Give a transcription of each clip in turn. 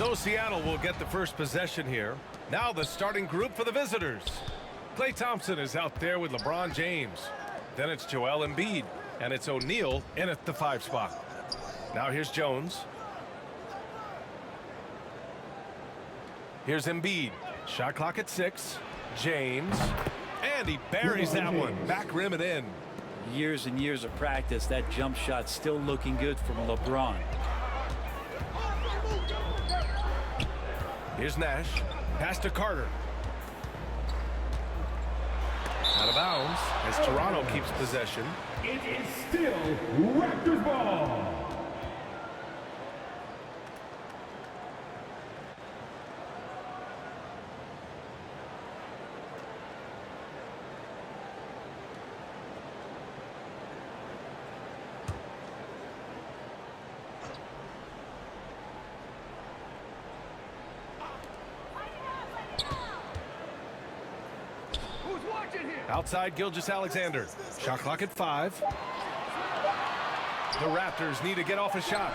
So Seattle will get the first possession here. Now the starting group for the visitors. Klay Thompson is out there with LeBron James. Then it's Joel Embiid. And it's O'Neal in at the 5 spot. Now here's Jones. Here's Embiid. Shot clock at 6. James. And he buries that one. Back rim and in. Years and years of practice. That jump shot still looking good from LeBron. Here's Nash. Pass to Carter. Out of bounds as Toronto keeps possession. It is still Raptors ball. Outside Gilgeous-Alexander. Shot clock at 5. The Raptors need to get off a shot.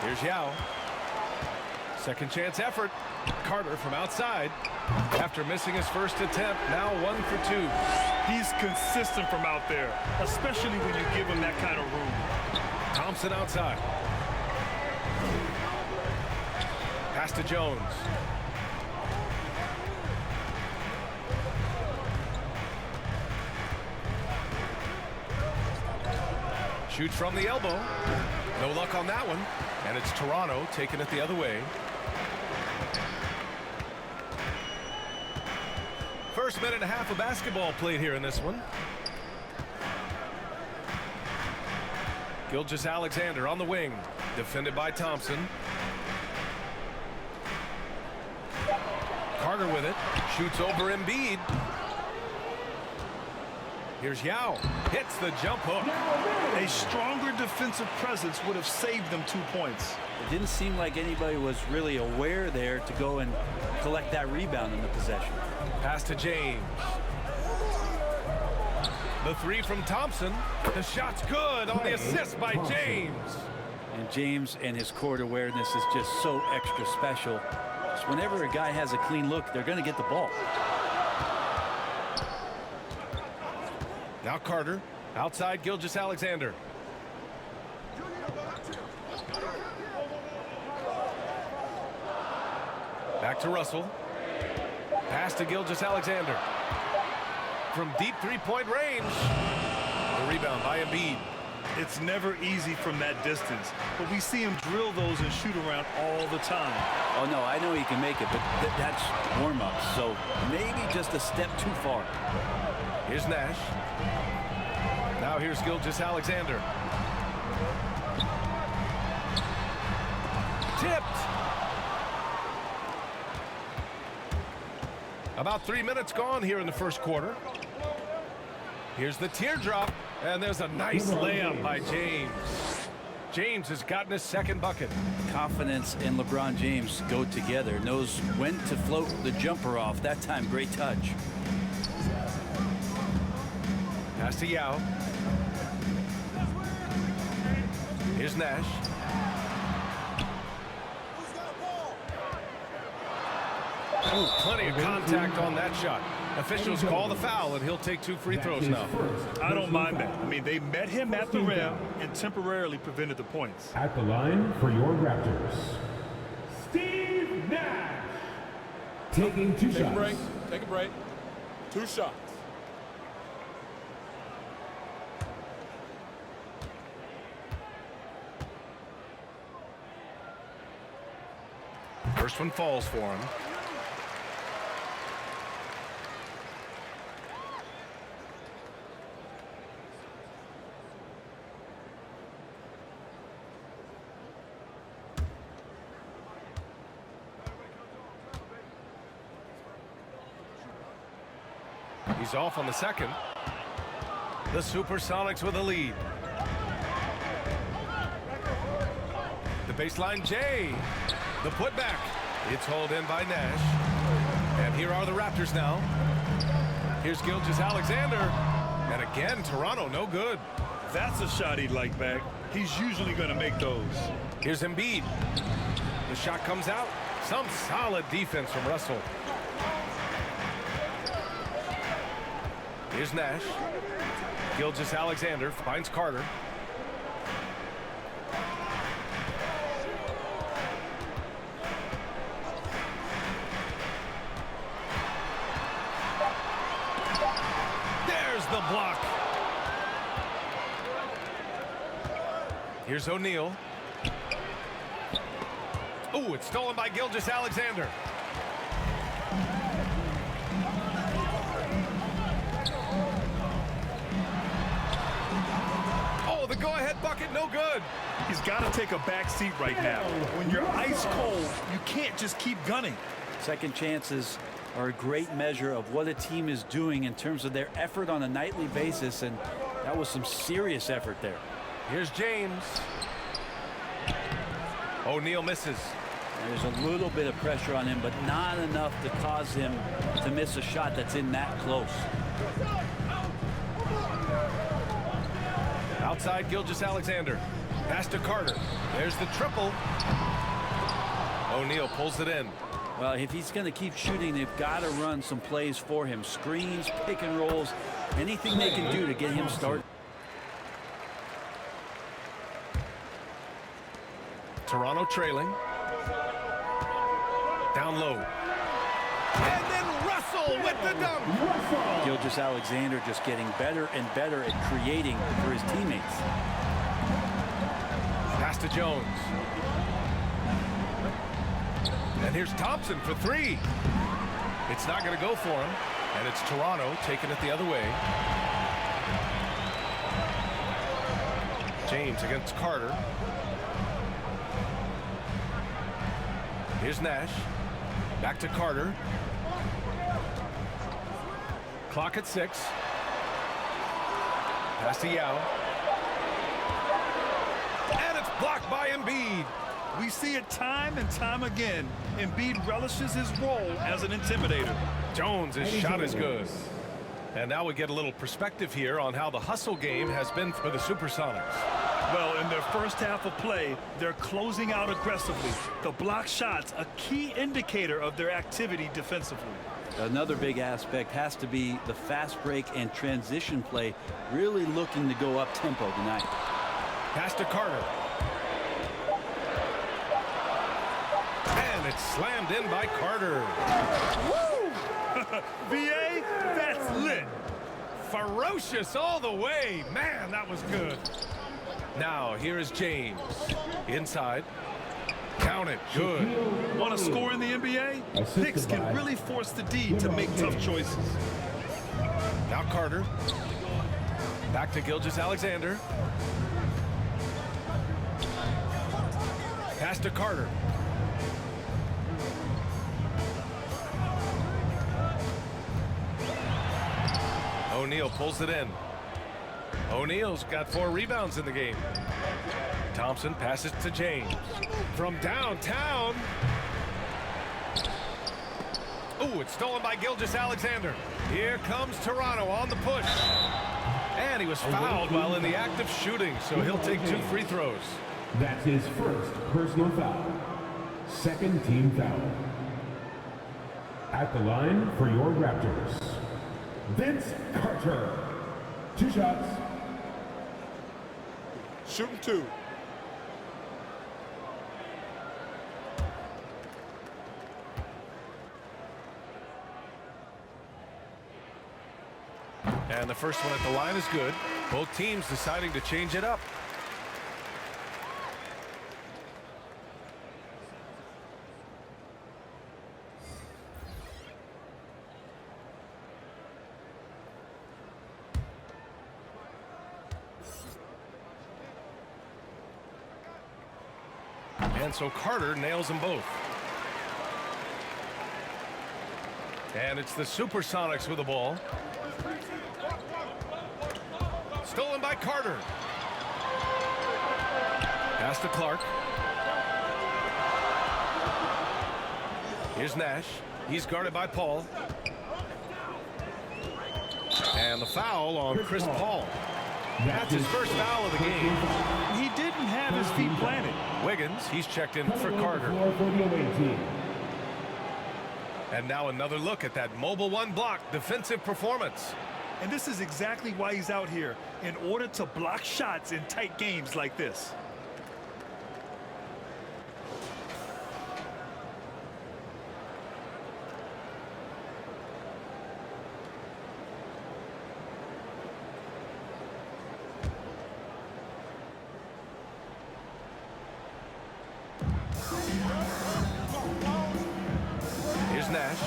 Here's Yao. Second chance effort. Carter from outside. After missing his first attempt, now 1 for 2. He's consistent from out there, especially when you give him that kind of room. Thompson outside. Pass to Jones. Shoots from the elbow. No luck on that one. And it's Toronto taking it the other way. First minute and a half of basketball played here in this one. Gilgeous-Alexander on the wing. Defended by Thompson. Carter with it. Shoots over Embiid. Here's Yao. Hits the jump hook. A stronger defensive presence would have saved them 2 points. It didn't seem like anybody was really aware there to go and collect that rebound in the possession. Pass to James. The 3 from Thompson. The shot's good on the assist by James. And James and his court awareness is just so extra special. So whenever a guy has a clean look, they're going to get the ball. Now Carter. Outside Gilgeous-Alexander. Back to Russell. Pass to Gilgeous-Alexander. From deep three-point range. The rebound by Embiid. It's never easy from that distance, but we see him drill those and shoot around all the time. Oh, no, I know he can make it, but that's warm-up, so maybe just a step too far. Here's Nash. Now here's Gilgeous-Alexander. Tipped. About 3 minutes gone here in the first quarter. Here's the teardrop, and there's a nice layup by James. James has gotten his second bucket. Confidence and LeBron James go together. Knows when to float the jumper off. That time, great touch. Pass to Yao. Here's Nash. Ooh, plenty of contact on that shot. Officials call the foul, and he'll take 2 free throws now. I don't mind that. I mean, they met him at the rim and temporarily prevented the points. At the line for your Raptors, Steve Nash. Taking 2 shots. Take a break. Take a break. 2 shots. First one falls for him. He's off on the second. The Supersonics with a lead. The baseline J. The putback. It's hauled in by Nash. And here are the Raptors now. Here's Gilgeous-Alexander. And again, Toronto no good. That's a shot he'd like back. He's usually going to make those. Here's Embiid. The shot comes out. Some solid defense from Russell. Here's Nash. Gilgeous-Alexander finds Carter. There's the block. Here's O'Neal. Oh, it's stolen by Gilgeous-Alexander. Oh, the go-ahead bucket, no good. He's got to take a back seat right now. When you're ice cold, you can't just keep gunning. Second chances are a great measure of what a team is doing in terms of their effort on a nightly basis, and that was some serious effort there. Here's James. O'Neal misses. There's a little bit of pressure on him, but not enough to cause him to miss a shot that's in that close. Outside Gilgeous-Alexander. Pass to Carter. There's the triple. O'Neal pulls it in. Well, if he's going to keep shooting, they've got to run some plays for him. Screens, pick and rolls, anything they can do to get him started. Toronto trailing. Down low. And then Russell with the dunk. Gilgeous-Alexander just getting better and better at creating for his teammates. Pass to Jones. And here's Thompson for three. It's not going to go for him. And it's Toronto taking it the other way. James against Carter. Here's Nash. Back to Carter. Clock at 6. Pass to Yao. And it's blocked by Embiid. We see it time and time again. Embiid relishes his role as an intimidator. Jones, his shot is good. And now we get a little perspective here on how the hustle game has been for the Supersonics. Well, in their first half of play, they're closing out aggressively. The block shots, a key indicator of their activity defensively. Another big aspect has to be the fast break and transition play, really looking to go up tempo tonight. Pass to Carter. And it's slammed in by Carter. Woo! VA, that's lit. Ferocious all the way. Man, that was good. Now, here is James. Inside. Count it. Good. Want to score in the NBA? Picks can really force the D to make tough choices. Now Carter. Back to Gilgeous-Alexander. Pass to Carter. O'Neal pulls it in. O'Neal's got 4 rebounds in the game. Thompson passes to James. From downtown. Oh, it's stolen by Gilgeous-Alexander. Here comes Toronto on the push. And he was fouled while in the act of shooting, so he'll take 2 free throws. That's his first personal foul. Second team foul. At the line for your Raptors, Vince Carter. 2 shots. Shooting 2. And the first one at the line is good. Both teams deciding to change it up. And so Carter nails them both. And it's the Supersonics with the ball. Stolen by Carter. Pass to Clark. Here's Nash. He's guarded by Paul. And the foul on Chris Paul. That's his first foul of the game. He didn't have his feet planted. Wiggins, he's checked in for Carter. For the away team. And now another look at that mobile one block defensive performance. And this is exactly why he's out here, in order to block shots in tight games like this. Here's Nash.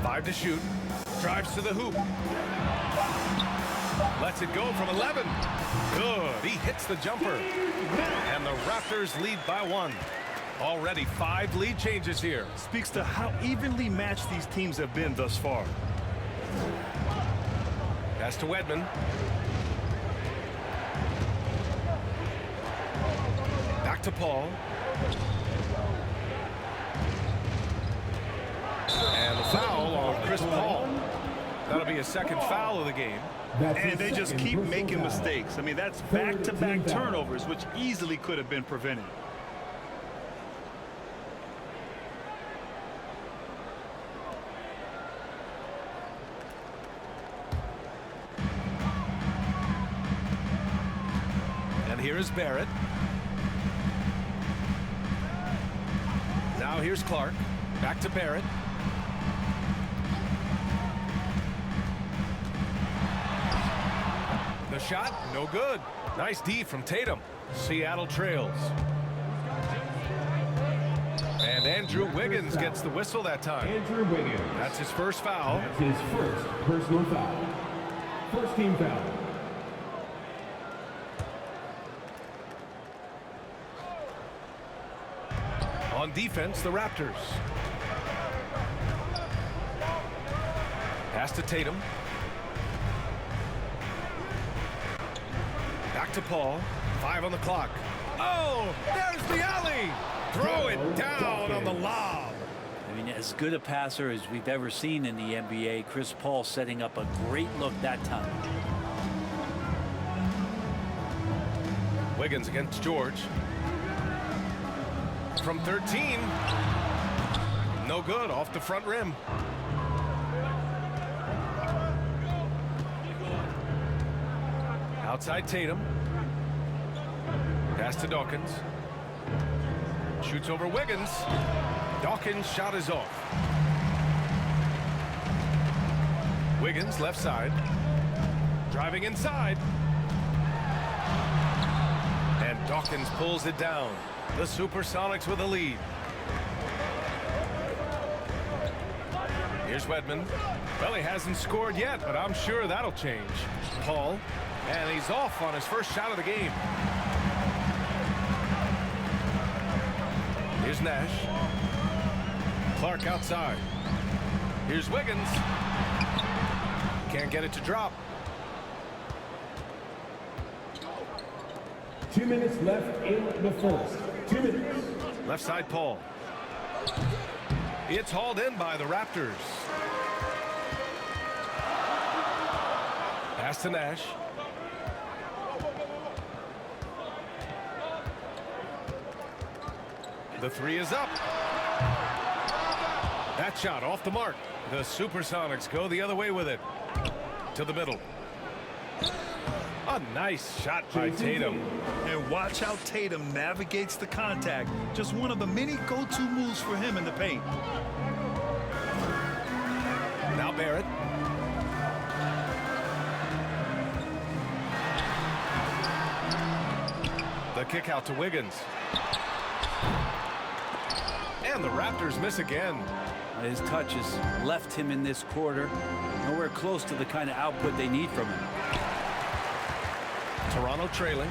5 to shoot. Drives to the hoop. Lets it go from 11. Good. He hits the jumper. And the Raptors lead by 1. Already 5 lead changes here. Speaks to how evenly matched these teams have been thus far. Pass to Wedman. Back to Paul. And the foul on Chris Paul. That'll be a second foul of the game. And they just keep making mistakes. I mean, that's back-to-back turnovers, which easily could have been prevented. And here is Barrett. Now here's Clark. Back to Barrett. The shot, no good. Nice D from Tatum. Seattle trails. And Andrew Wiggins gets the whistle that time. Andrew Wiggins. That's his first foul. That's his first personal foul. First team foul. On defense, the Raptors. Pass to Tatum. Back to Paul. 5 on the clock. Oh, there's the alley. Throw it down on the lob. I mean, as good a passer as we've ever seen in the NBA. Chris Paul setting up a great look that time. Wiggins against George. From 13. No good, off the front rim. Outside Tatum. Pass to Dawkins. Shoots over Wiggins. Dawkins' shot is off. Wiggins left side. Driving inside. And Dawkins pulls it down. The Supersonics with a lead. Here's Wedman. Well, he hasn't scored yet, but I'm sure that'll change. Paul. And he's off on his first shot of the game. Here's Nash. Clark outside. Here's Wiggins. Can't get it to drop. 2 minutes left in the first. 2 minutes. Left side Paul. It's hauled in by the Raptors. Pass to Nash. The 3 is up. That shot off the mark. The Supersonics go the other way with it. To the middle. A nice shot by Tatum. And watch how Tatum navigates the contact. Just one of the many go-to moves for him in the paint. Now Barrett. The kick out to Wiggins. And the Raptors miss again. His touch has left him in this quarter. Nowhere close to the kind of output they need from him. Toronto trailing.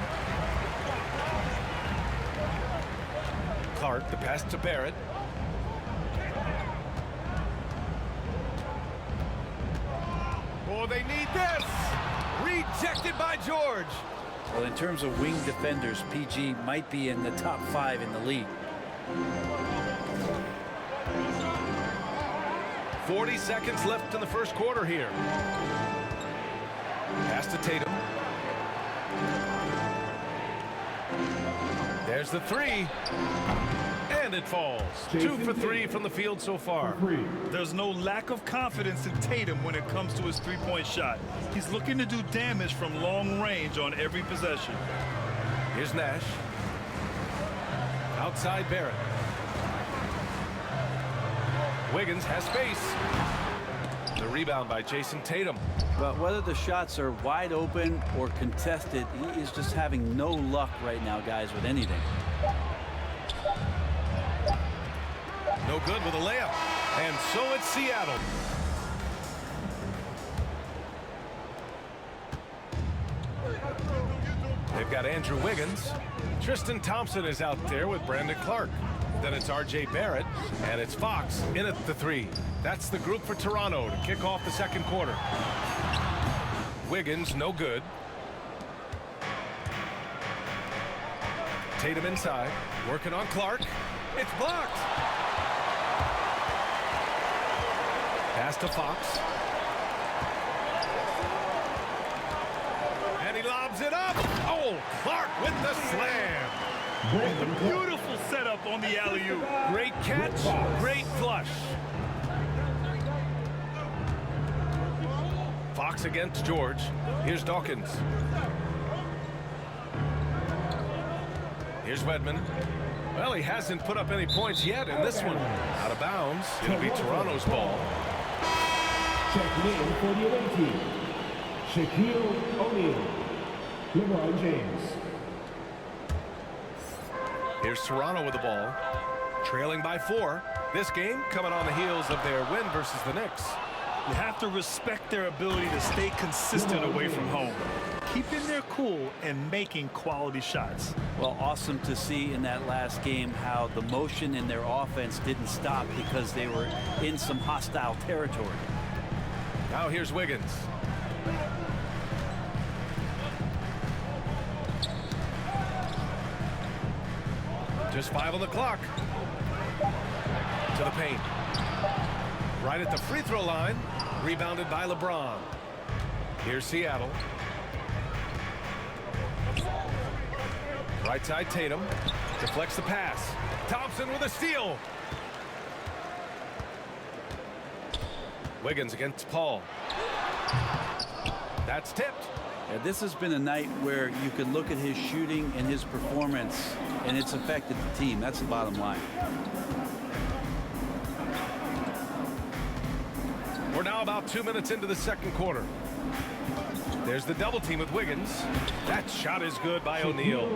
Clark, the pass to Barrett. Oh, they need this! Rejected by George. Well, in terms of wing defenders, PG might be in the top 5 in the league. 40 seconds left in the first quarter here. Pass to Tatum. There's the three. And it falls. 2 for 3 from the field so far. There's no lack of confidence in Tatum when it comes to his three-point shot. He's looking to do damage from long range on every possession. Here's Nash. Outside Barrett. Wiggins has space. The rebound by Jason Tatum. But whether the shots are wide open or contested, he is just having no luck right now, guys, with anything. No good with a layup. And so it's Seattle. They've got Andrew Wiggins. Tristan Thompson is out there with Brandon Clark. Then it's R.J. Barrett, and it's Fox in at the three. That's the group for Toronto to kick off the second quarter. Wiggins, no good. Tatum inside, working on Clark. It's blocked. Pass to Fox. And he lobs it up. Oh, Clark with the slam. Beautiful setup on the alley-oop. Great catch, great flush. Fox against George. Here's Dawkins. Here's Wedman. Well, he hasn't put up any points yet in this one. Out of bounds. It'll be Toronto's ball. Checking in for the away team, Shaquille O'Neal, LeBron James. Here's Toronto with the ball. Trailing by 4. This game coming on the heels of their win versus the Knicks. You have to respect their ability to stay consistent away from home, keeping their cool and making quality shots. Well, awesome to see in that last game how the motion in their offense didn't stop because they were in some hostile territory. Now here's Wiggins. Just 5 on the clock. To the paint. Right at the free throw line. Rebounded by LeBron. Here's Seattle. Right side Tatum. Deflects the pass. Thompson with a steal. Wiggins against Paul. That's tipped. Yeah, this has been a night where you could look at his shooting and his performance, and it's affected the team. That's the bottom line. We're now about 2 minutes into the second quarter. There's the double team with Wiggins. That shot is good by O'Neal.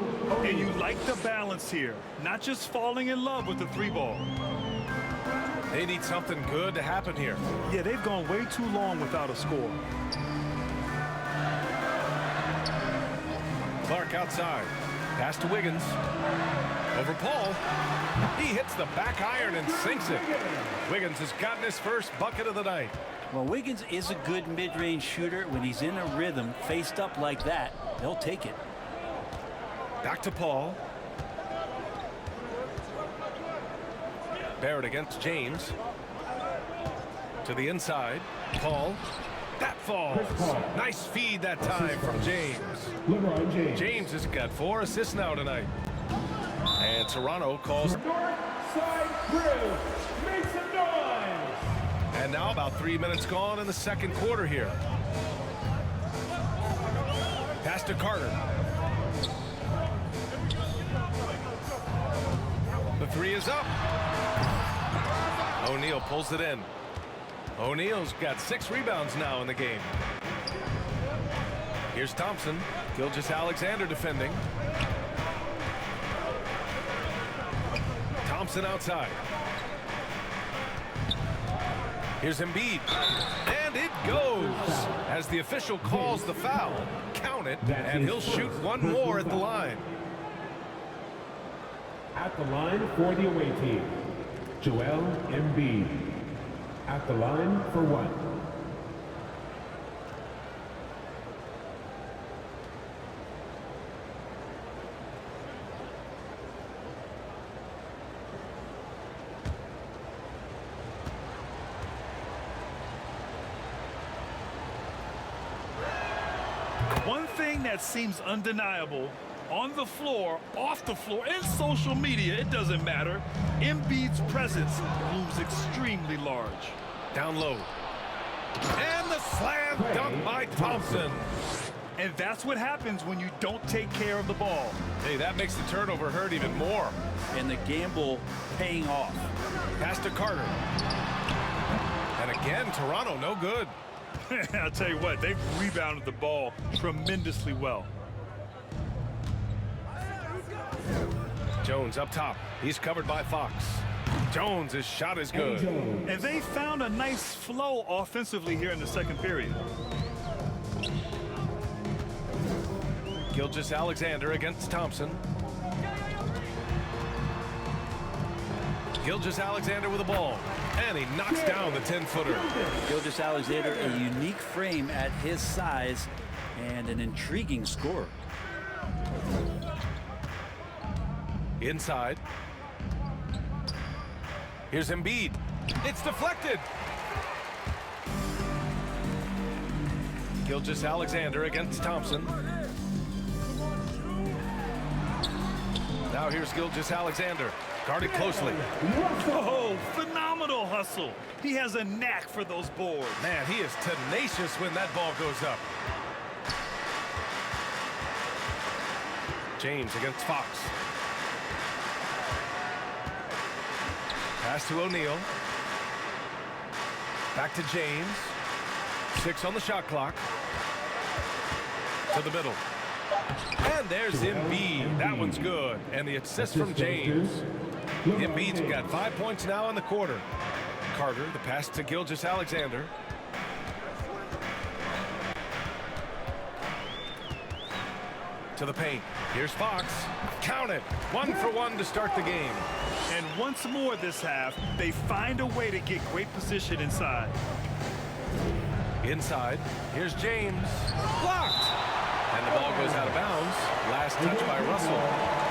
And you like the balance here, not just falling in love with the three ball. They need something good to happen here. Yeah, they've gone way too long without a score. Clark outside. Pass to Wiggins. Over Paul. He hits the back iron and sinks it. Wiggins has gotten his first bucket of the night. Well, Wiggins is a good mid-range shooter. When he's in a rhythm, faced up like that, they'll take it. Back to Paul. Barrett against James. To the inside. Paul. That falls. Nice feed that time from James. LeBron James. James has got 4 assists now tonight. And Toronto calls. North side crew, make some noise. And now about 3 minutes gone in the second quarter here. Pass to Carter. The three is up. O'Neal pulls it in. O'Neal's got 6 rebounds now in the game. Here's Thompson. Gilgeous-Alexander defending. Thompson outside. Here's Embiid. And it goes. As the official calls the foul, count it, and he'll shoot one more at the line. At the line for the away team, Joel Embiid. At the line for 1. One thing that seems undeniable, on the floor, off the floor, in social media, it doesn't matter. Embiid's presence looms extremely large. Down low. And the slam dunk by Thompson. And that's what happens when you don't take care of the ball. Hey, that makes the turnover hurt even more. And the gamble paying off. Pass to Carter. And again, Toronto no good. I'll tell you what, they've rebounded the ball tremendously well. Jones up top. He's covered by Fox. Jones, his shot is good. And they found a nice flow offensively here in the second period. Gilgeous-Alexander against Thompson. Gilgeous-Alexander with the ball. And he knocks down the 10-footer. Gilgeous-Alexander, a unique frame at his size and an intriguing scorer. Inside. Here's Embiid. It's deflected. Gilgeous-Alexander against Thompson. Now here's Gilgeous-Alexander. Guarded closely. Oh, phenomenal hustle. He has a knack for those boards. Man, he is tenacious when that ball goes up. James against Fox. Pass to O'Neal. Back to James. 6 on the shot clock. To the middle. And there's Embiid. That one's good. And the assist from James. Embiid's got 5 points now in the quarter. Carter, the pass to Gilgeous-Alexander. To the paint. Here's Fox. Count it. 1 for 1 to start the game. And once more this half, they find a way to get great position inside. Inside. Here's James. Blocked. And the ball goes out of bounds. Last touch by Russell.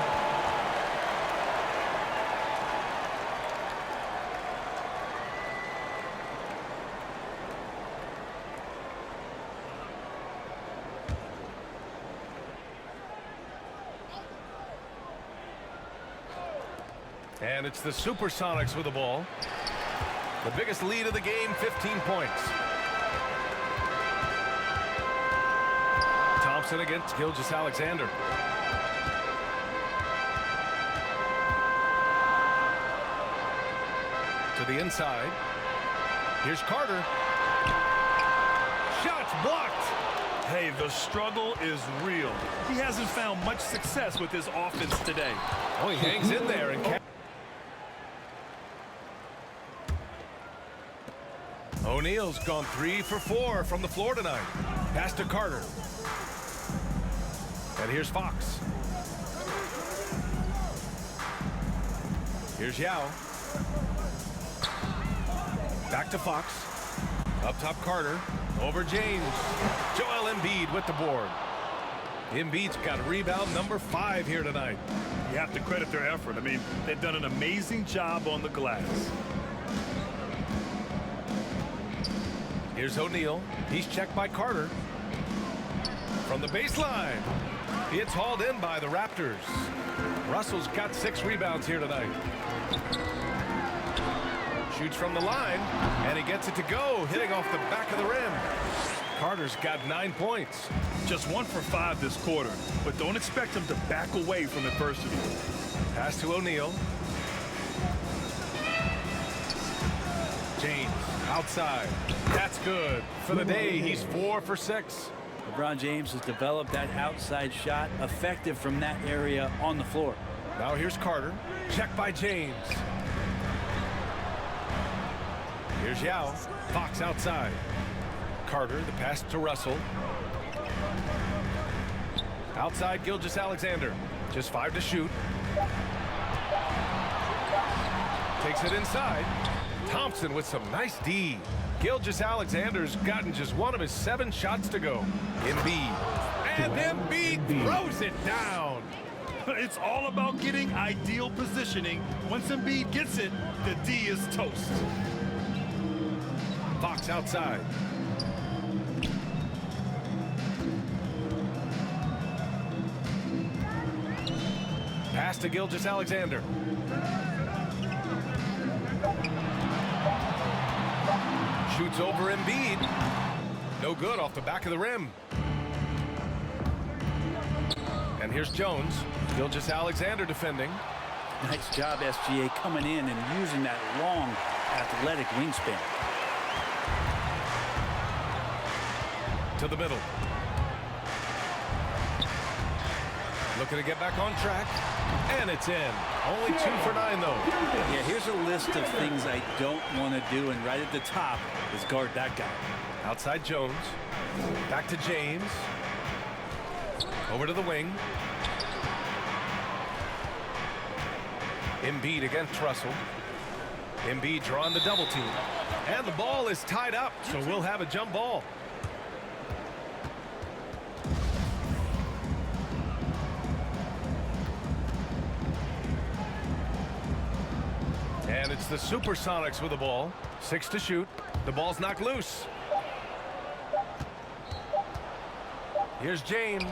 And it's the Supersonics with the ball. The biggest lead of the game, 15 points. Thompson against Gilgeous-Alexander. To the inside. Here's Carter. Shots blocked. Hey, the struggle is real. He hasn't found much success with his offense today. Oh, he hangs in there and O'Neal's gone 3 for 4 from the floor tonight. Pass to Carter. And here's Fox. Here's Yao. Back to Fox. Up top Carter. Over James. Joel Embiid with the board. Embiid's got rebound number 5 here tonight. You have to credit their effort. I mean, they've done an amazing job on the glass. Here's O'Neal. He's checked by Carter. From the baseline. It's hauled in by the Raptors. Russell's got 6 rebounds here tonight. Shoots from the line, and he gets it to go, hitting off the back of the rim. Carter's got 9 points. Just 1 for 5 this quarter, but don't expect him to back away from adversity. Pass to O'Neal. James outside. That's good. For the day, he's 4 for 6. LeBron James has developed that outside shot, effective from that area on the floor. Now here's Carter. Checked by James. Here's Yao. Fox outside. Carter, the pass to Russell. Outside Gilgeous-Alexander. Just 5 to shoot. Takes it inside. Thompson with some nice D. Gilgeous-Alexander's gotten just 1 of his 7 shots to go. Embiid. And Embiid throws it down. It's all about getting ideal positioning. Once Embiid gets it, the D is toast. Fox outside. to Gilgeous-Alexander. Shoots over Embiid. No good off the back of the rim. And here's Jones. Gilgeous-Alexander defending. Nice job, SGA, coming in and using that long, athletic wingspan. To the middle. Looking to get back on track. And it's in. Only 2 for 9, though. Yeah, here's a list of things I don't want to do, and right at the top is guard that guy. Outside Jones. Back to James. Over to the wing. Embiid against Russell. Embiid drawing the double team. And the ball is tied up, so we'll have a jump ball. And it's the Supersonics with the ball. 6 to shoot. The ball's knocked loose. Here's James.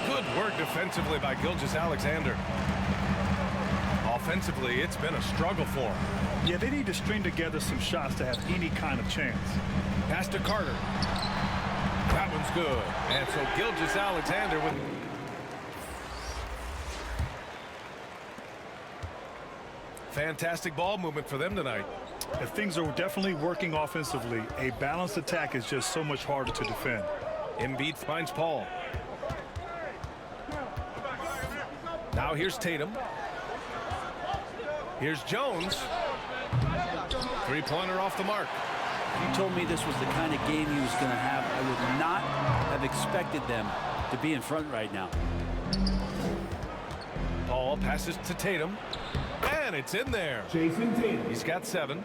Good work defensively by Gilgeous-Alexander. Offensively, it's been a struggle for him. Yeah, they need to string together some shots to have any kind of chance. Pass to Carter. That one's good. And so Gilgeous-Alexander with... Fantastic ball movement for them tonight. If things are definitely working offensively, a balanced attack is just so much harder to defend. Embiid finds Paul. Now here's Tatum. Here's Jones. Three-pointer off the mark. If you told me this was the kind of game he was going to have, I would not have expected them to be in front right now. Paul passes to Tatum. And it's in there. Jason Tatum. He's got 7.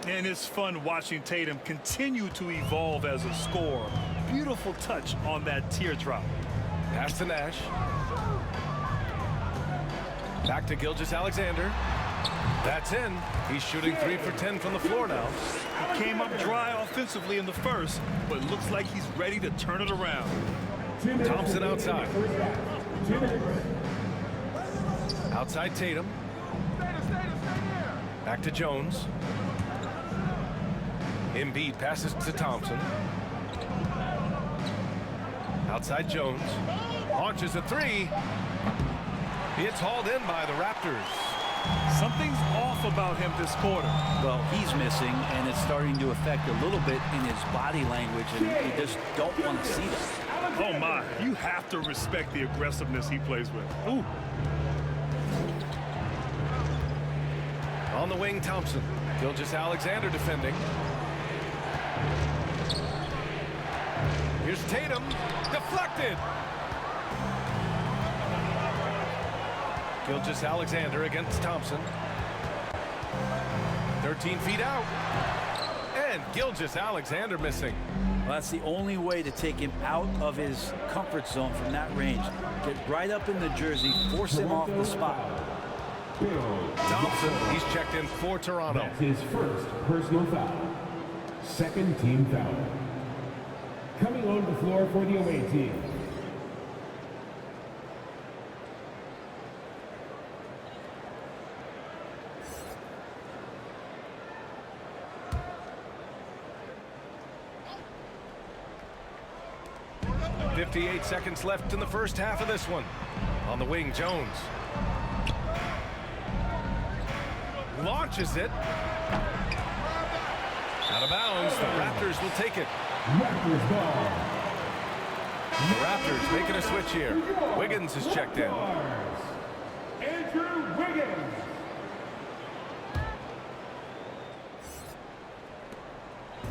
And it's fun watching Tatum continue to evolve as a scorer. Beautiful touch on that teardrop. Pass to Nash. Back to Gilgeous-Alexander. That's in. He's shooting 3 for 10 from the floor now. He came up dry offensively in the first, but looks like he's ready to turn it around. Thompson outside. Outside Tatum. Back to Jones. Embiid passes to Thompson. Outside Jones. Launches a 3. It's hauled in by the Raptors. Something's off about him this quarter. Well, he's missing, and it's starting to affect a little bit in his body language, and you just don't want to see that. Oh, my. You have to respect the aggressiveness he plays with. Ooh. On the wing, Thompson. Gilgeous-Alexander defending. Here's Tatum. Deflected. Gilgeous-Alexander against Thompson. 13 feet out. And Gilgeous-Alexander missing. Well, that's the only way to take him out of his comfort zone from that range. Get right up in the jersey, force him off the spot. Thompson, he's checked in for Toronto. That's his first personal foul. Second team foul. Coming on the floor for the away team. .58 seconds left in the first half of this one. On the wing, Jones. Launches it. Out of bounds. The Raptors will take it. Raptors ball. The Raptors making a switch here. Wiggins is checked in. Andrew Wiggins.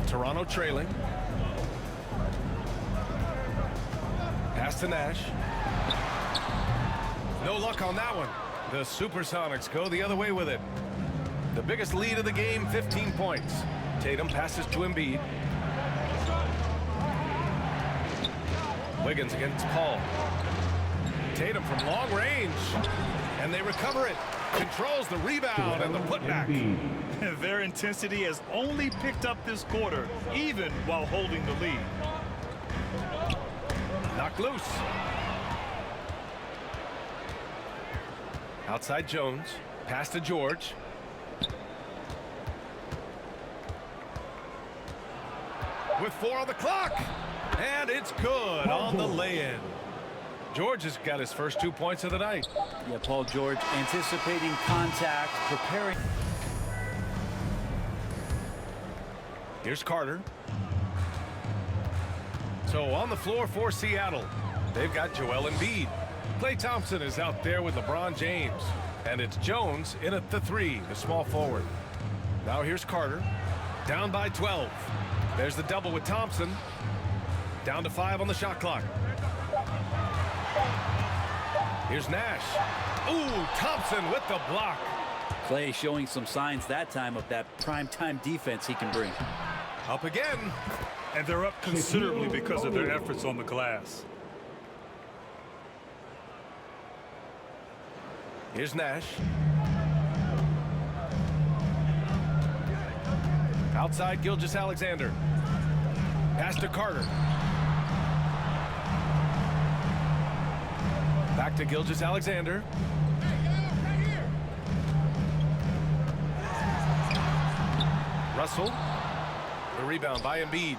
Toronto trailing. Pass to Nash. No luck on that one. The Supersonics go the other way with it. The biggest lead of the game, 15 points. Tatum passes to Embiid. Wiggins against Paul. Tatum from long range. And they recover it. Controls the rebound and the putback. Their intensity has only picked up this quarter, even while holding the lead. Knocked loose. Outside Jones. Pass to George. With 4 on the clock. And it's good on the lay-in. George has got his first 2 points of the night. Yeah, Paul George anticipating contact, preparing. Here's Carter. So on the floor for Seattle, they've got Joel Embiid. Klay Thompson is out there with LeBron James. And it's Jones in at the 3, the small forward. Now here's Carter. Down by 12. There's the double with Thompson. Down to 5 on the shot clock. Here's Nash. Ooh, Thompson with the block. Klay showing some signs that time of that primetime defense he can bring. Up again. And they're up considerably because of their efforts on the glass. Here's Nash. Outside Gilgeous-Alexander. Pass to Carter. Back to Gilgeous-Alexander. Russell. The rebound by Embiid.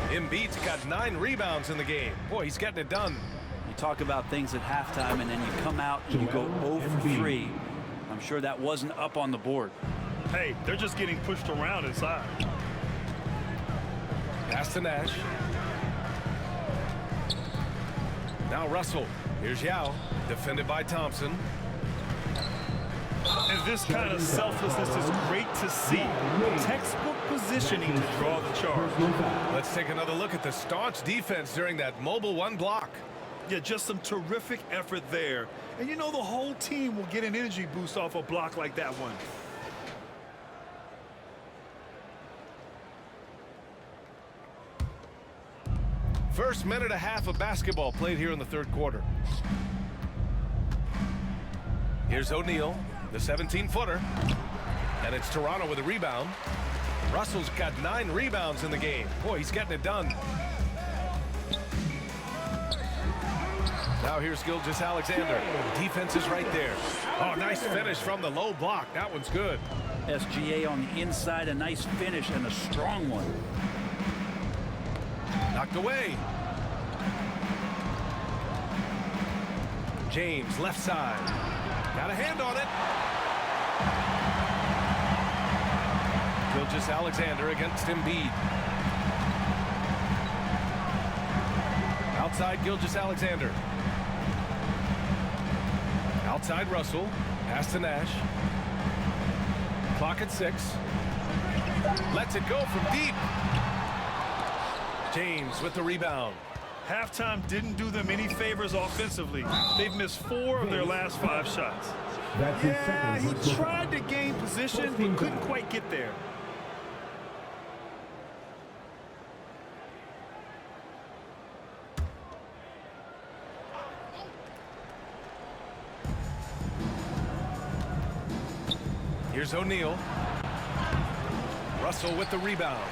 Embiid's got 9 rebounds in the game. Boy, he's getting it done. You talk about things at halftime and then you come out and you go 0 for 3. I'm sure that wasn't up on the board. Hey, they're just getting pushed around inside. Pass to Nash. Now Russell. Here's Yao. Defended by Thompson. And this kind of selflessness is great to see. Textbook positioning to draw the charge. Let's take another look at the staunch defense during that mobile 1 block. Yeah, just some terrific effort there. And you know the whole team will get an energy boost off a block like that one. First minute and a half of basketball played here in the 3rd quarter. Here's O'Neal, the 17-footer. And it's Toronto with a rebound. Russell's got 9 rebounds in the game. Boy, he's getting it done. Now here's Gilgeous-Alexander. Defense is right there. Oh, nice finish from the low block. That one's good. SGA on the inside, a nice finish and a strong one. Knocked away. James, left side. Got a hand on it. Gilgeous-Alexander against Embiid. Outside Gilgeous-Alexander. Outside Russell. Pass to Nash. Clock at 6. Lets it go from deep. James with the rebound. Halftime didn't do them any favors offensively. They've missed 4 of their last 5 shots. That's his Yeah, second. he tried to gain position, but couldn't quite get there. Here's O'Neal. Russell with the rebound.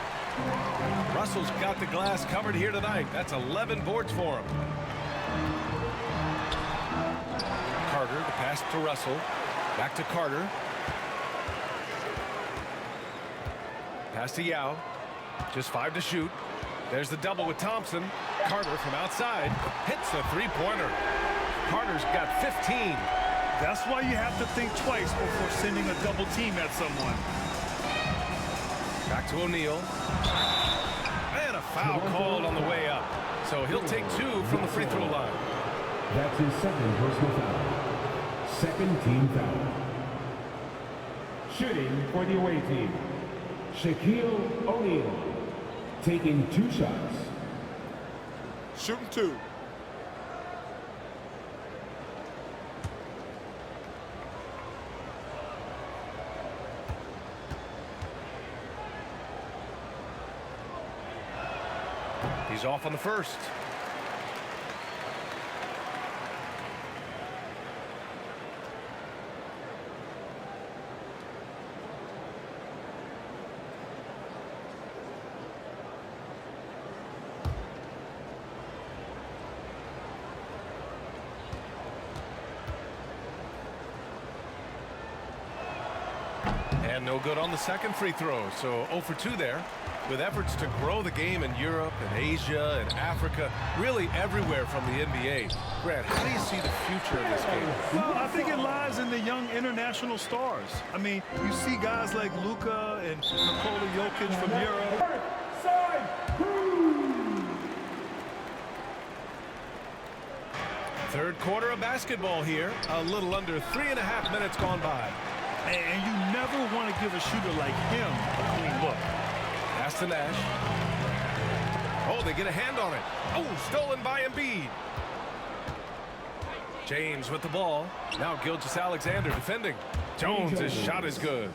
Russell's got the glass covered here tonight. That's 11 boards for him. Carter, the pass to Russell. Back to Carter. Pass to Yao. Just 5 to shoot. There's the double with Thompson. Carter from outside hits the 3-pointer. Carter's got 15. That's why you have to think twice before sending a double team at someone. Back to O'Neal. And a foul called on the way up. So he'll take 2 from the free throw line. That's his second personal foul. Second team foul. Shooting for the away team, Shaquille O'Neal, taking 2 shots. Shooting 2. He's off on the first. And no good on the second free throw, so 0 for 2 there. With efforts to grow the game in Europe and Asia and Africa, really everywhere from the NBA. Grant, how do you see the future of this game? Well, I think it lies in the young international stars. I mean, you see guys like Luka and Nikola Jokic from Europe. Third quarter of basketball here. A little under 3.5 minutes gone by. And you never want to give a shooter like him a clean look. Pass to Nash. Oh, they get a hand on it. Oh, stolen by Embiid. James with the ball. Now Gilgeous-Alexander defending. Jones' shot is good.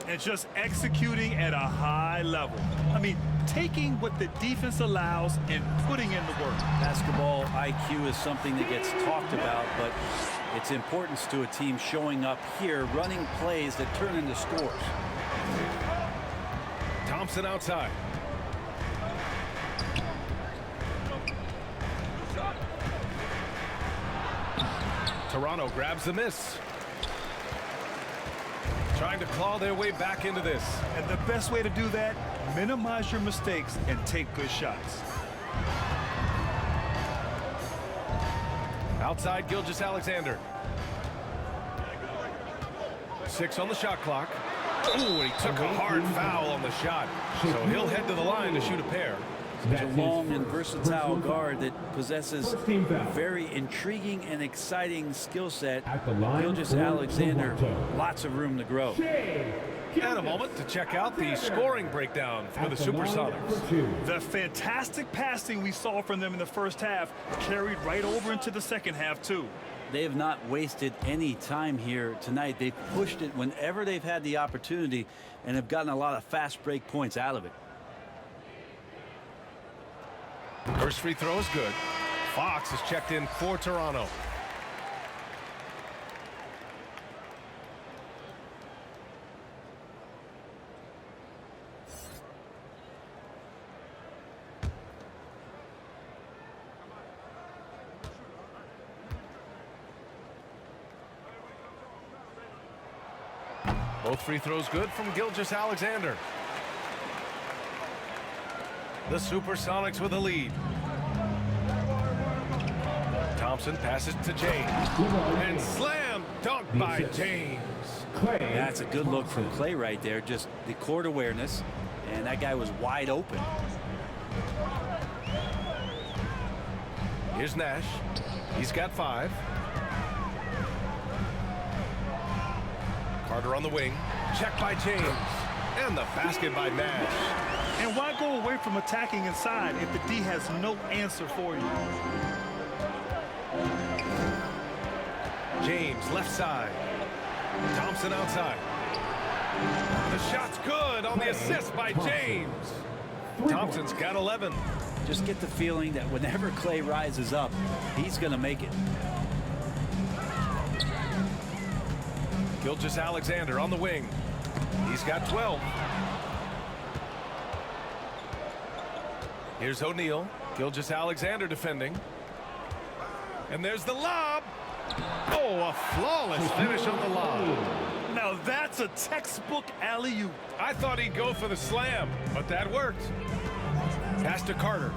And just executing at a high level. I mean, taking what the defense allows and putting in the work. Basketball IQ is something that gets talked about, but its importance to a team showing up here, running plays that turn into scores. Thompson outside. Toronto grabs the miss. Trying to claw their way back into this. And the best way to do that, minimize your mistakes and take good shots. Outside Gilgeous-Alexander. 6 on the shot clock. Ooh, and he took a hard foul on the shot. So he'll head to the line to shoot a pair. He's a long and versatile guard that possesses a very intriguing and exciting skill set. Gilgeous-Alexander, lots of room to grow. And a moment to check out the scoring breakdown for the Supersonics. The fantastic passing we saw from them in the first half carried right over into the second half, too. They have not wasted any time here tonight. They've pushed it whenever they've had the opportunity and have gotten a lot of fast break points out of it. First free throw is good. Fox is checked in for Toronto. Both free throws good from Gilgeous-Alexander. The Supersonics with a lead. Thompson passes to James. And slam dunk by James. That's a good look from Clay right there. Just the court awareness. And that guy was wide open. Here's Nash. He's got 5. Carter on the wing. Check by James. And the basket by Nash. And why go away from attacking inside if the D has no answer for you? James left side. Thompson outside. The shot's good on the assist by James. Thompson's got 11. Just get the feeling that whenever Clay rises up, he's going to make it. Gilgeous-Alexander on the wing. He's got 12. Here's O'Neal. Gilgeous-Alexander defending. And there's the lob. Oh, a flawless finish on the lob. Now that's a textbook alley-oop. I thought he'd go for the slam, but that worked. Pass to Carter.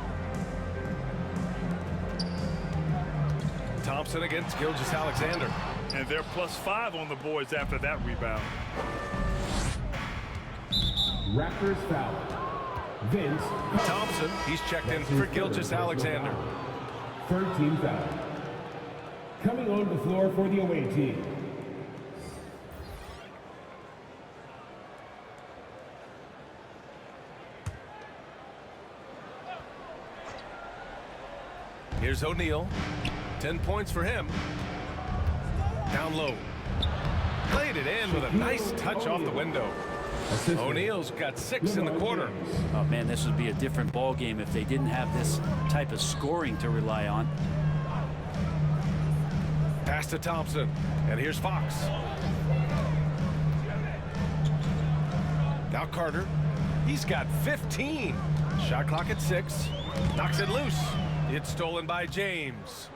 Thompson against Gilgeous-Alexander. And they're +5 on the boards after that rebound. Raptors foul. Vince Thompson, he's checked in for Gilgeous-Alexander. Third team foul. Coming on the floor for the away team. Here's O'Neal. 10 points for him. Down low. Played it in with a nice touch off the window. O'Neal's got 6 in the quarter. Oh, man, this would be a different ball game if they didn't have this type of scoring to rely on. Pass to Thompson. And here's Fox. Now Carter. He's got 15. Shot clock at 6. Knocks it loose. It's stolen by James.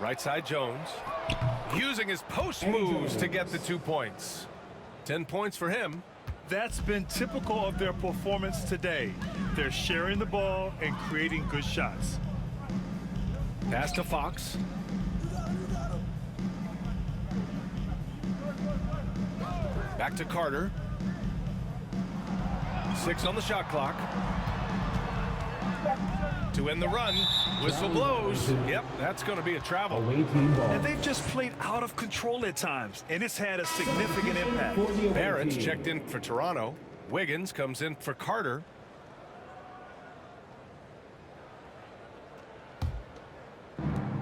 Right side Jones. using his post moves to get the 2 points. 10 points for him. That's been typical of their performance today. They're sharing the ball and creating good shots. Pass to Fox. Back to Carter. 6 on the shot clock. To end the run. Whistle blows. Yep, that's going to be a travel. Away team ball. And they've just played out of control at times, and it's had a significant impact. For the away Barrett's team. checked in for Toronto. Wiggins comes in for Carter.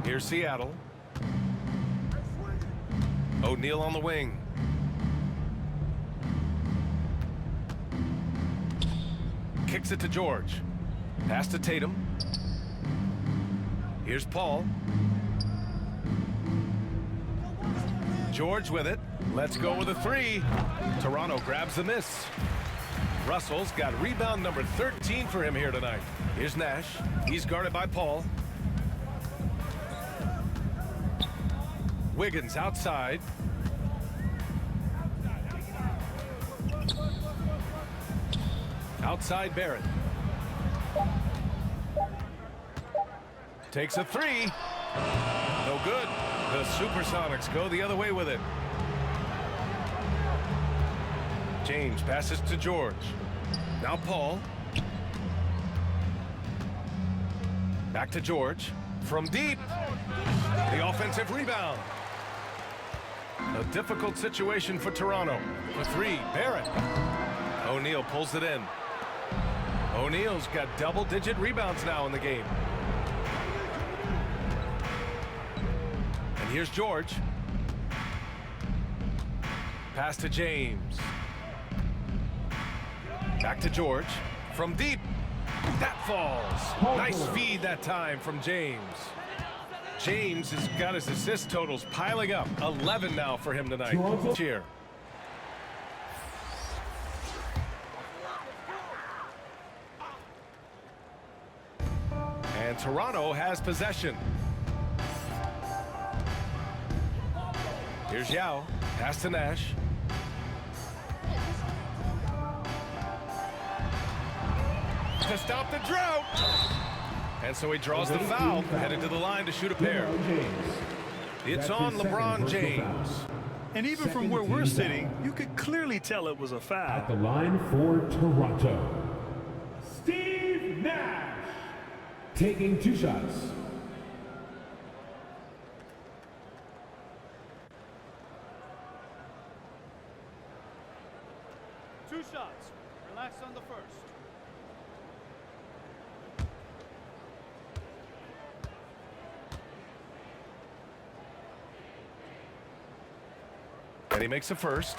Here's Seattle. O'Neal on the wing. Kicks it to George. Pass to Tatum. Here's Paul. George with it. Let's go with a 3. Toronto grabs the miss. Russell's got rebound number 13 for him here tonight. Here's Nash. He's guarded by Paul. Wiggins outside. Outside Barrett. Takes a 3. No good. The Supersonics go the other way with it. James passes to George. Now Paul. Back to George. From deep. The offensive rebound. A difficult situation for Toronto. For 3, Barrett. O'Neal pulls it in. O'Neal's got double-digit rebounds now in the game. And here's George. Pass to James. Back to George. From deep. That falls. Nice feed that time from James. James has got his assist totals piling up. 11 now for him tonight. Cheer. And Toronto has possession. Here's Yao. Pass to Nash. To stop the drought. And so he draws the foul, headed to the line to shoot a pair. It's on LeBron James. And even from where we're sitting, you could clearly tell it was a At foul. the line for Toronto, Steve Nash. Taking 2 shots. Two shots. Relax on the first. And he makes the first.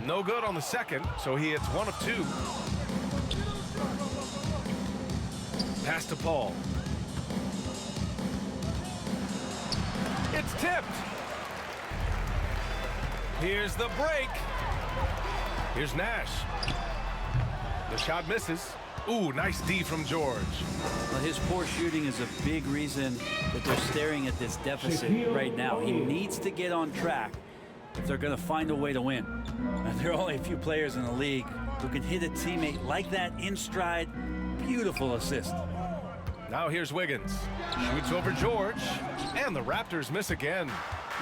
No good on the second, so he hits 1 of 2. Pass to Paul. It's tipped. Here's the break. Here's Nash. The shot misses. Ooh, nice D from George. Well, his poor shooting is a big reason that they're staring at this deficit right now. He needs to get on track if they're going to find a way to win. And there are only a few players in the league who can hit a teammate like that in stride. Beautiful assist. Now here's Wiggins. Shoots over George. And the Raptors miss again.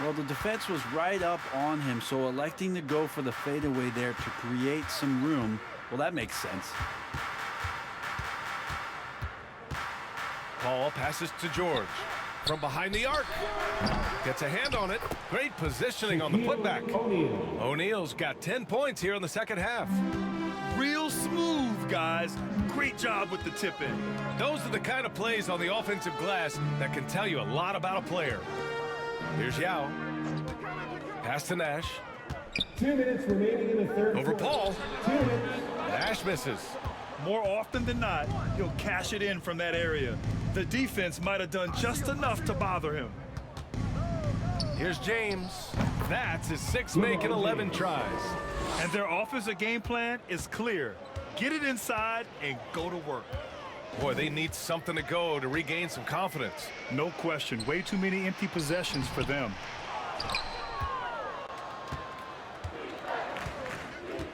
Well, the defense was right up on him, so electing to go for the fadeaway there to create some room, well, that makes sense. Paul passes to George. From behind the arc. Gets a hand on it. Great positioning on the putback. O'Neal's got 10 points here in the second half. Real smooth, guys. Great job with the tip in. Those are the kind of plays on the offensive glass that can tell you a lot about a player. Here's Yao. Pass to Nash. 2 minutes remaining in the third Over quarter. Paul. 2 minutes. Nash misses. More often than not, he'll cash it in from that area. The defense might have done just enough to bother him. Here's James. That's his sixth make in 11 tries. And their offensive game plan is clear. Get it inside and go to work. Boy, they need something to go to regain some confidence. No question. Way too many empty possessions for them.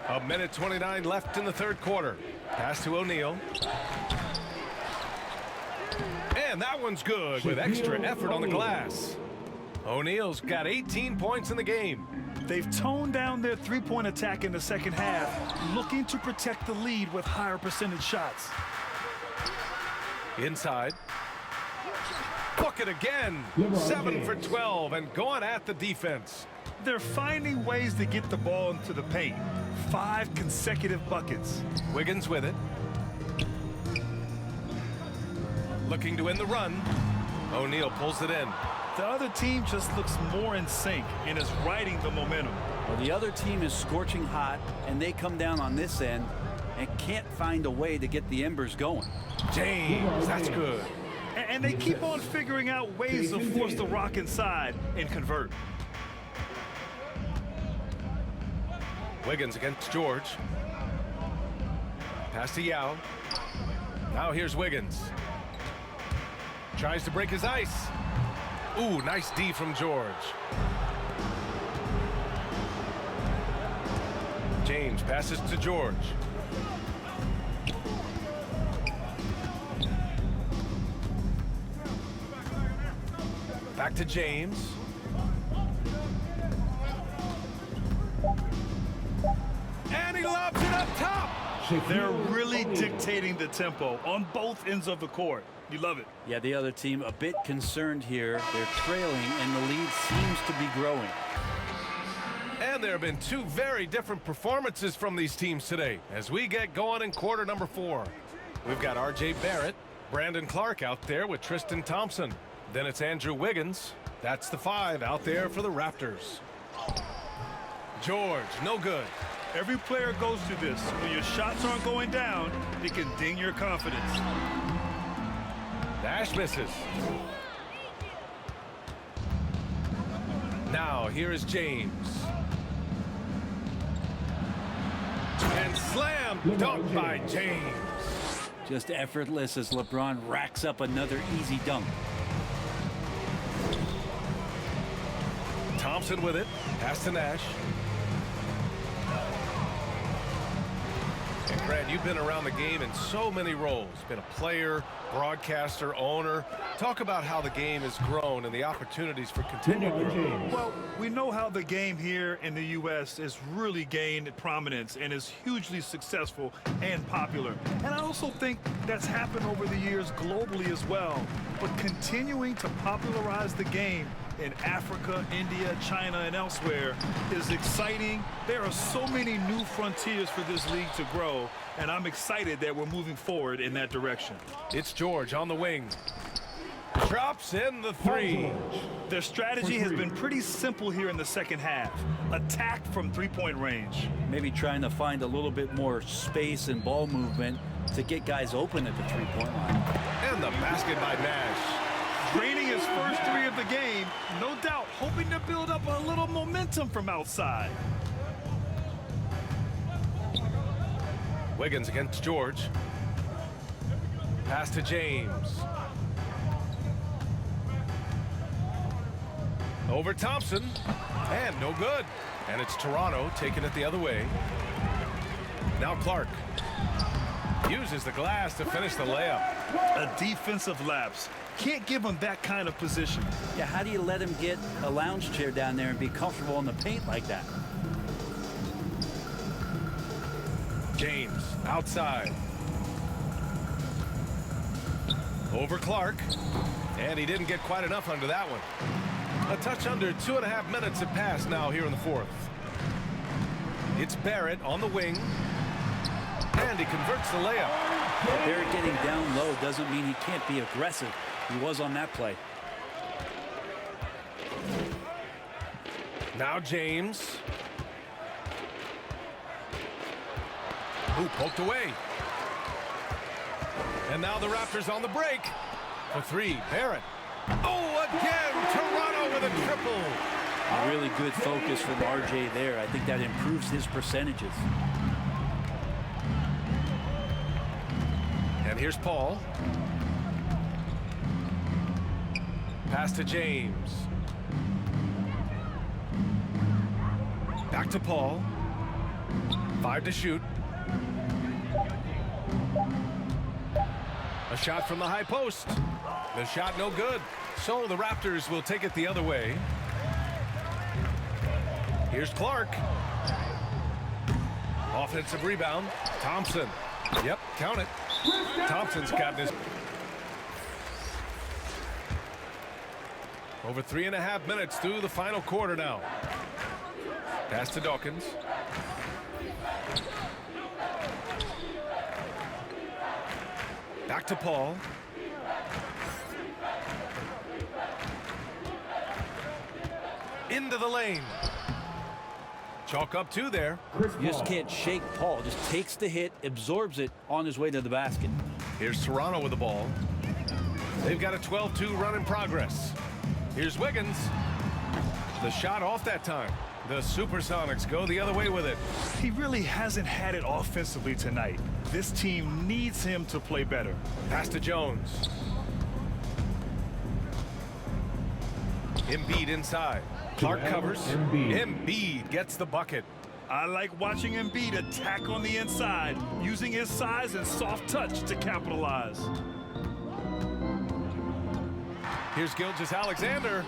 A minute 29 left in the third quarter. Pass to O'Neal. And that one's good with extra effort on the glass. O'Neal's got 18 points in the game. They've toned down their three-point attack in the second half, looking to protect the lead with higher percentage shots. Inside. Bucket again. 7 for 12 and going at the defense. They're finding ways to get the ball into the paint. 5 consecutive buckets. Wiggins with it. Looking to win the run. O'Neal pulls it in. The other team just looks more in sync and is riding the momentum. Well, the other team is scorching hot, and they come down on this end and can't find a way to get the embers going. James, that's good. And they keep on figuring out ways to force the rock inside and convert. Wiggins against George. Pass to Yao. Now here's Wiggins. Tries to break his ice. Ooh, nice D from George. James passes to George. Back to James. And he lobs it up top. They're really dictating the tempo on both ends of the court. You love it. Yeah, the other team a bit concerned here. They're trailing, and the lead seems to be growing. And there have been two very different performances from these teams today as we get going in quarter number 4. We've got R.J. Barrett, Brandon Clark out there with Tristan Thompson. Then it's Andrew Wiggins. That's the 5 out there for the Raptors. George, no good. Every player goes through this. When your shots aren't going down, it can ding your confidence. Nash misses. Now here is James. And slam dunk by James. Just effortless as LeBron racks up another easy dunk. Thompson with it. Pass to Nash. And Grant, you've been around the game in so many roles. Been a player, broadcaster, owner. Talk about how the game has grown and the opportunities for continued growth. Well, we know how the game here in the U.S. has really gained prominence and is hugely successful and popular. And I also think that's happened over the years globally as well. But continuing to popularize the game in Africa, India, China, and elsewhere is exciting. There are so many new frontiers for this league to grow, and I'm excited that we're moving forward in that direction. It's George on the wing. Drops in the 3. Their strategy has been pretty simple here in the second half. Attack from three-point range. Maybe trying to find a little bit more space and ball movement to get guys open at the three-point line. And the basket by Nash. Draining his first 3 of the game, no doubt hoping to build up a little momentum from outside. Wiggins against George. Pass to James. Over Thompson. And no good. And it's Toronto taking it the other way. Now Clark. Uses the glass to finish the layup. A defensive lapse. Can't give him that kind of position. Yeah, how do you let him get a lounge chair down there and be comfortable in the paint like that? James outside. Over Clark. And he didn't get quite enough under that one. A touch under 2.5 minutes have passed now here in the 4th. It's Barrett on the wing. And he converts the layup. Barrett getting down low doesn't mean he can't be aggressive. He was on that play. Now James. Ooh, poked away. And now the Raptors on the break. For three, Barrett. Oh, again, Toronto with a triple. Really good focus from RJ there. I think that improves his percentages. And here's Paul. Pass to James. Back to Paul. 5 to shoot. A shot from the high post. The shot no good. So the Raptors will take it the other way. Here's Clark. Offensive rebound. Thompson. Yep, count it. Thompson's gotten his. Over 3.5 minutes through the final quarter now. Pass to Dawkins. Back to Paul. Into the lane. Chalk up 2 there. You just can't shake Paul. Just takes the hit, absorbs it on his way to the basket. Here's Toronto with the ball. They've got a 12-2 run in progress. Here's Wiggins. The shot off that time. The Supersonics go the other way with it. He really hasn't had it offensively tonight. This team needs him to play better. Pass to Jones. Embiid inside. Clark covers. Embiid gets the bucket. I like watching Embiid attack on the inside, using his size and soft touch to capitalize. Here's Gilgeous-Alexander.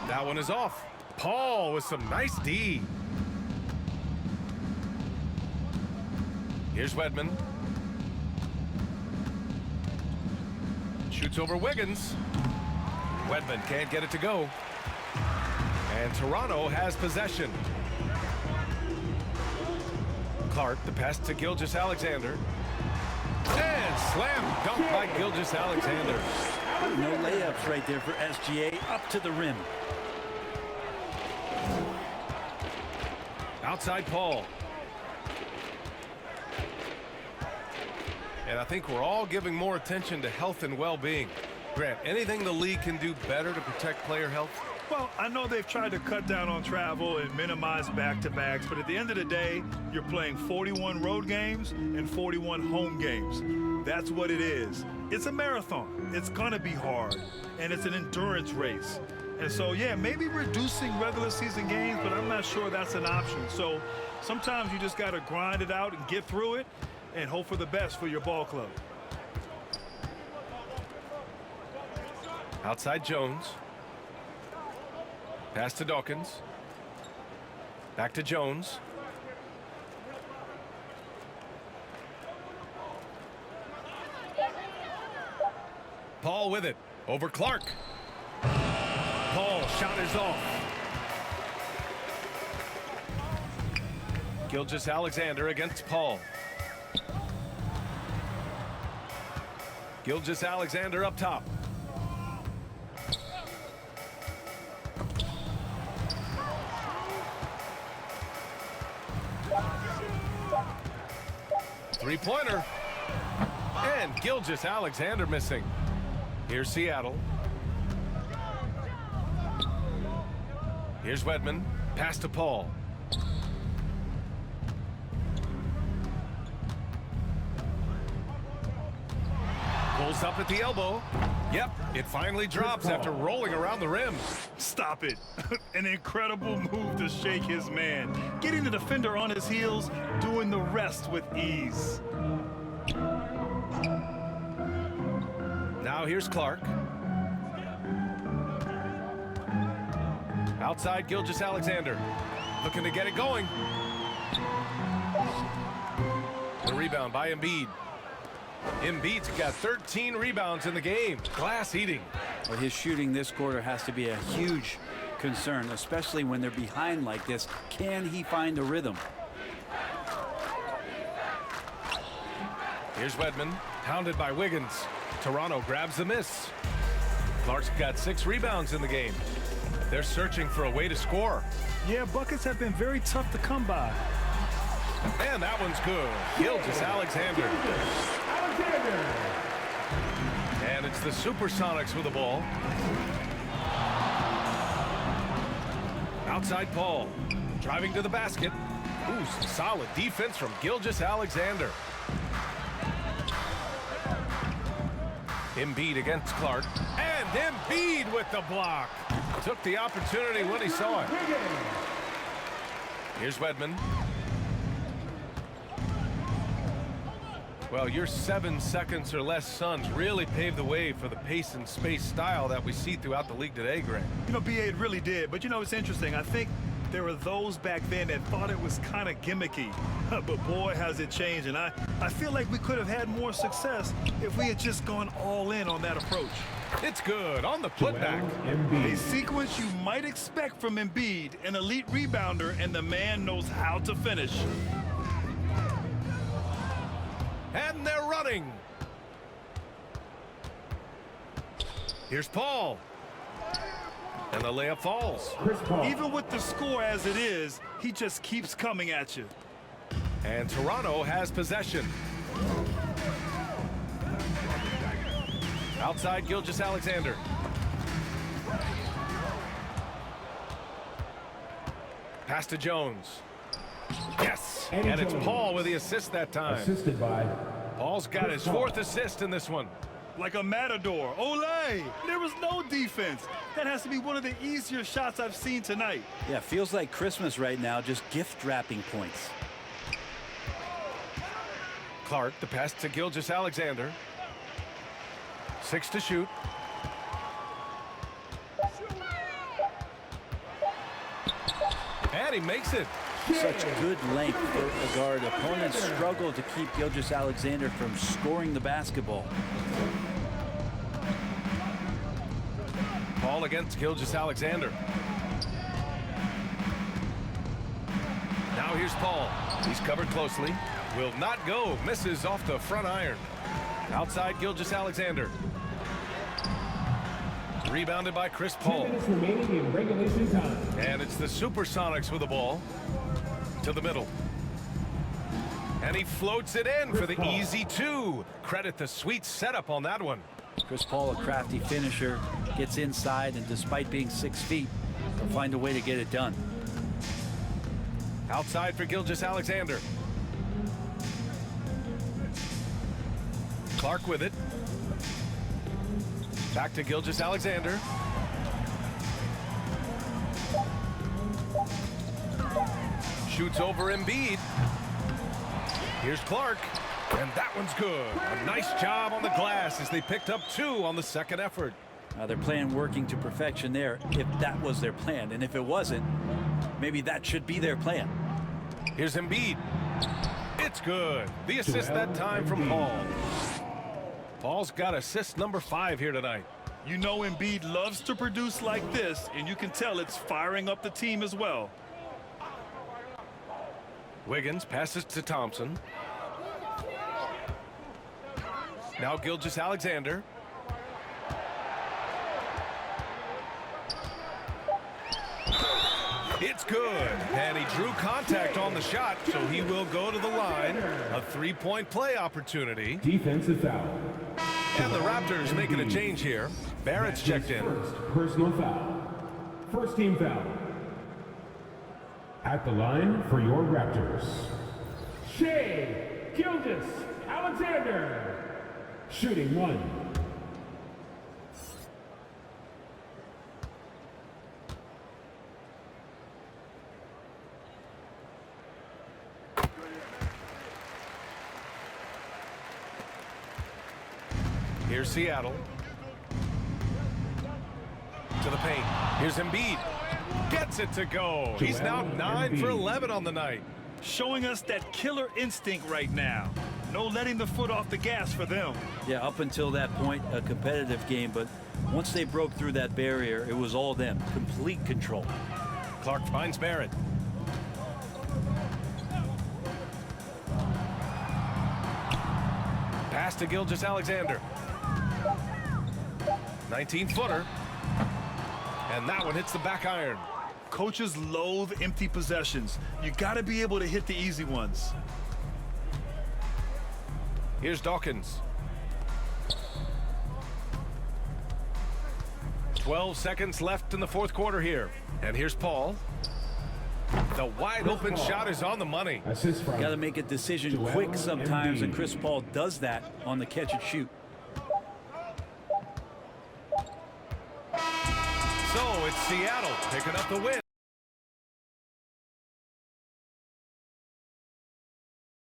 That one is off. Paul with some nice D. Here's Wedman. Shoots over Wiggins. Wedman can't get it to go. And Toronto has possession. Clark, the pass to Gilgeous-Alexander. And slam dunk by Gilgeous-Alexander. No layups right there for SGA up to the rim. Outside Paul. And I think we're all giving more attention to health and well-being. Grant, anything the league can do better to protect player health? Well, I know they've tried to cut down on travel and minimize back-to-backs, but at the end of the day, you're playing 41 road games and 41 home games. That's what it is. It's a marathon. It's going to be hard, and it's an endurance race. And so, yeah, maybe reducing regular season games, but I'm not sure that's an option. So sometimes you just got to grind it out and get through it and hope for the best for your ball club. Outside Jones. Pass to Dawkins. Back to Jones. Paul with it. Over Clark. Paul shot is off. Gilgeous-Alexander against Paul. Gilgeous-Alexander up top. Three-pointer. And Gilgeous-Alexander missing. Here's Seattle. Here's Wedman. Pass to Paul. Pulls up at the elbow. Yep, it finally drops after rolling around the rim. Stop it. An incredible move to shake his man. Getting the defender on his heels, doing the rest with ease. Now here's Clark. Outside Gilgeous-Alexander. Looking to get it going. The rebound by Embiid. Embiid's got 13 rebounds in the game. Glass eating. Well, his shooting this quarter has to be a huge concern, especially when they're behind like this. Can he find a rhythm? Here's Wedman, pounded by Wiggins. Toronto grabs the miss. Clark's got 6 rebounds in the game. They're searching for a way to score. Yeah, buckets have been very tough to come by. And that one's good. Gilgeous-Alexander. Alexander. And it's the Supersonics with the ball. Outside Paul, driving to the basket. Ooh, some solid defense from Gilgeous-Alexander. Embiid against Clark. And Embiid with the block. Took the opportunity when he saw it. Here's Wedman. Well, your 7 seconds or less Suns really paved the way for the pace and space style that we see throughout the league today, Greg. You know, BA, it really did. But, you know, it's interesting. I think there were those back then that thought it was kind of gimmicky. But, boy, has it changed. And I feel like we could have had more success if we had just gone all in on that approach. It's good on the putback. A sequence you might expect from Embiid, an elite rebounder, and the man knows how to finish. And they're running. Here's Paul. And the layup falls. Chris Paul. Even with the score as it is, he just keeps coming at you. And Toronto has possession. Outside Gilgeous-Alexander. Pass to Jones. Yes, and it's Paul with the assist that time. Assisted by Paul's got his 4th assist in this one. Like a matador. Olay! There was no defense. That has to be one of the easier shots I've seen tonight. Yeah, feels like Christmas right now, just gift wrapping points. Clark, the pass to Gilgeous-Alexander. 6 to shoot. And he makes it. Such good length for a guard. Opponents struggle to keep Gilgeous-Alexander from scoring the basketball. Paul against Gilgeous-Alexander. Now here's Paul. He's covered closely. Will not go. Misses off the front iron. Outside Gilgeous-Alexander. Rebounded by Chris 2 Paul. minutes remaining in regulation time. And it's the Supersonics with the ball. To the middle. And he floats it in for the easy 2. Credit the sweet setup on that one. Chris Paul, a crafty finisher, gets inside, and despite being 6 feet, he'll find a way to get it done. Outside for Gilgeous-Alexander. Clark with it. Back to Gilgeous-Alexander. Shoots over Embiid. Here's Clark. And that one's good. A nice job on the glass as they picked up 2 on the second effort. Their plan working to perfection there, if that was their plan. And if it wasn't, maybe that should be their plan. Here's Embiid. It's good. The assist that time from Paul. Paul's got assist number 5 here tonight. You know Embiid loves to produce like this, and you can tell it's firing up the team as well. Wiggins passes to Thompson. Now Gilgeous-Alexander. It's good. And he drew contact on the shot, so he will go to the line. A 3-point play opportunity. Defensive foul. And the Raptors making a change here. Barrett's checked in. First personal foul. First team foul. At the line for your Raptors, Shea Gilgeous-Alexander. Shooting 1. Here's Seattle. To the paint. Here's Embiid. Gets it to go. He's now 9 for 11 on the night. Showing us that killer instinct right now. No letting the foot off the gas for them. Yeah, up until that point, a competitive game, but once they broke through that barrier, it was all them. Complete control. Clark finds Barrett. Pass to Gilgeous-Alexander. 19-footer. And that one hits the back iron. Coaches loathe empty possessions. You got to be able to hit the easy ones. Here's Dawkins. 12 seconds left in the fourth quarter here. And here's Paul. The wide open shot is on the money. Assist from Got to make a decision Joel quick sometimes, and Embiid. Chris Paul does that on the catch and shoot. So it's Seattle picking up the win.